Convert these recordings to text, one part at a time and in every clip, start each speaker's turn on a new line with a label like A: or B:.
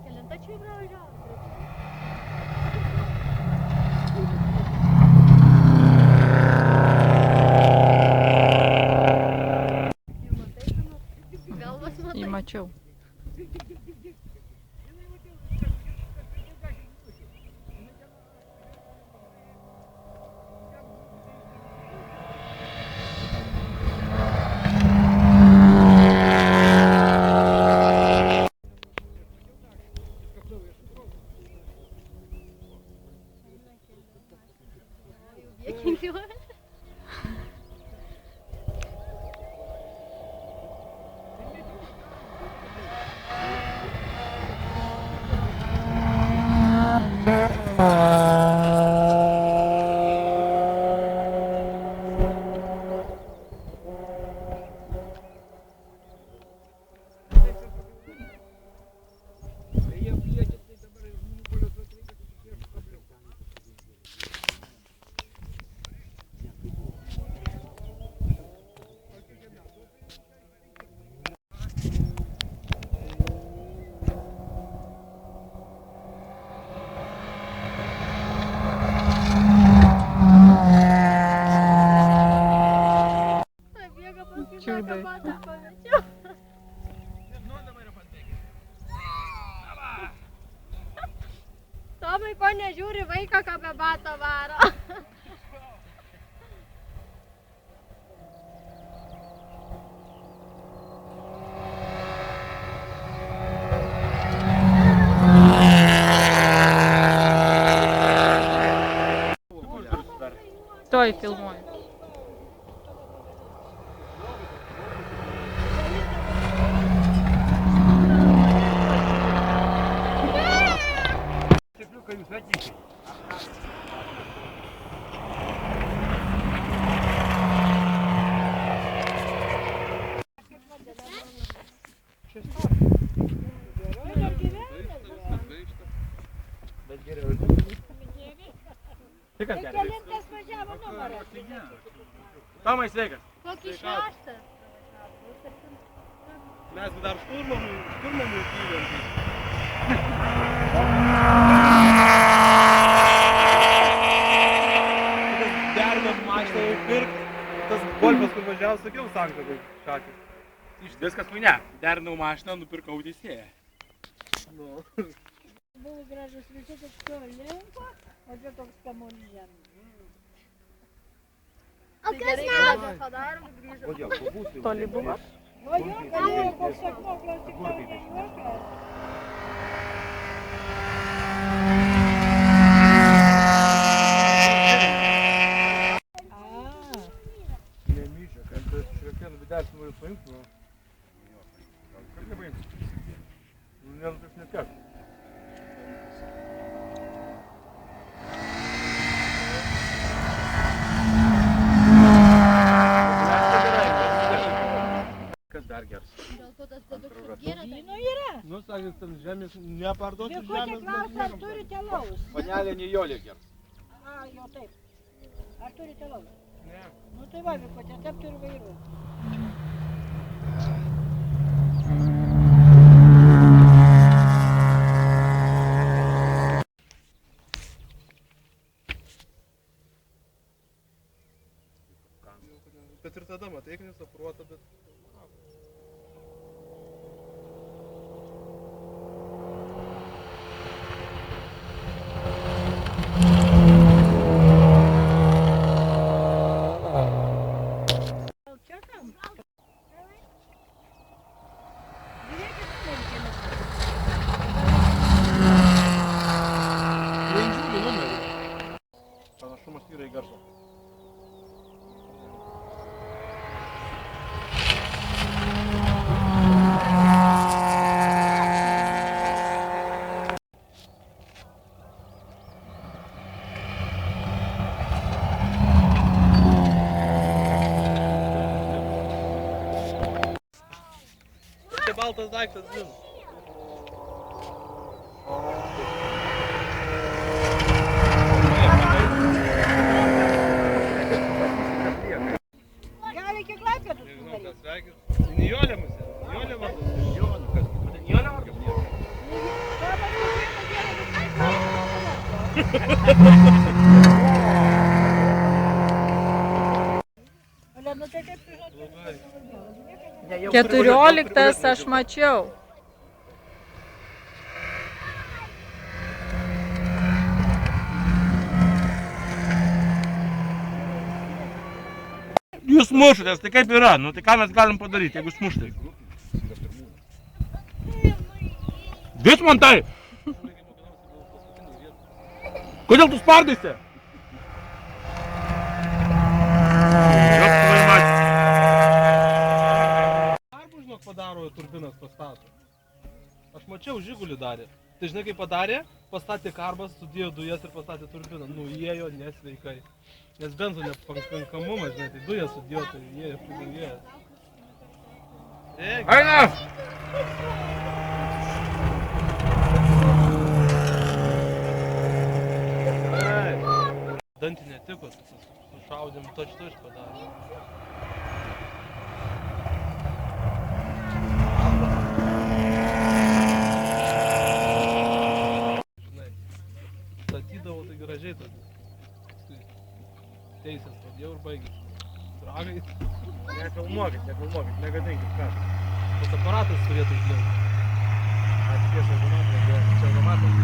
A: Kelinta čia įbraužiau?
B: Įmačiau.
A: Tomai, ko nežiūri vaiką, ką be bato varo.
B: Toj filmuoju.
A: Kelintas važiavo numeris?
C: Tomai, sveikas.
A: Kokį šeštą?
C: Mes dar šturmamų įkydėm. Derinom mašiną pirkt, tas golfas, kur važiavo, sakiau, sankta, šakis. Viskas puinia. Derinau mašiną, nupirkau teisėją.
A: Buvo gražus visi, tik to limpa, o čia toks kamuolys žemė. O kas nada? Padarom, grįžom.
B: Toli buvo?
A: O jo, galėjo koks akmoklas, tik to nejuokas.
C: Nemyšia, kad šrekienų videlis noriu paimti, nu. Kaip nepaimti? Nu, nenupirks netkart. Kas dar gers?
A: Dėl to tas dėdukščių gėrė. Vyno yra.
C: Nu, sakys, ten žemės, neparduoti žemės.
A: Vikutė klausia, ar turite laus?
C: Panelė Nijolė gers.
A: A, jo taip. Ar turite laus?
C: Ne.
A: Nu tai va, Vikutė, taip turi vairu.
C: Bet ir tada, matai, kad nesapruota, bet...
A: Čia kam? Žiūrėkit, numerį.
C: Nežiūri numerį. Panašumas yra į garsą. vėl tas daiktas zina.
A: Gal iki Klaipėdos
C: Nežinau,
A: suvaryt?
C: kas sveikins. Nijolė musė. Nijolė vardas. Nijolė vardas.
A: Ale, nu tai kaip tu žinai?
B: 14 aš mačiau.
C: Jūs mušatės, tai kaip yra? Nu tai ką mes galim padaryti, jeigu jūs muštai? Vismantai! Kodėl tu spardaisi? Darbų, žinok, padaro turbinas pastato. Aš mačiau, Žigulį darė. Tai žinai, kaip padarė? Pastatė karbas, sudėjo dujas ir pastatė turbiną. Nu, įėjo nesveikai. Nes benzo nepakankamumas, žinai, tai dujas sudėjo, tai įėjo pridujas. Eina! Dantį netiko, sušaudėm toč padarė. Žinai, statydavau tai gražiai tada. Teisės pradėjau ir baigėsi. Ragai. Nefilmuokit, negadinkit ką. Tas aparatas turėtų išlinkti. Atskies automatas.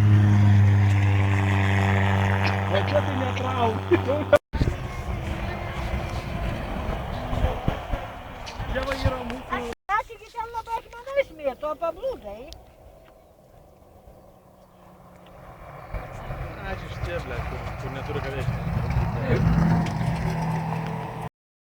C: O čia tai netrauk. Čia va yra mūsų...
A: Aš iki ten labai akmenų išmėto, o pablūdai.
C: Ačiū šitie, ble, kur neturi ką vežti.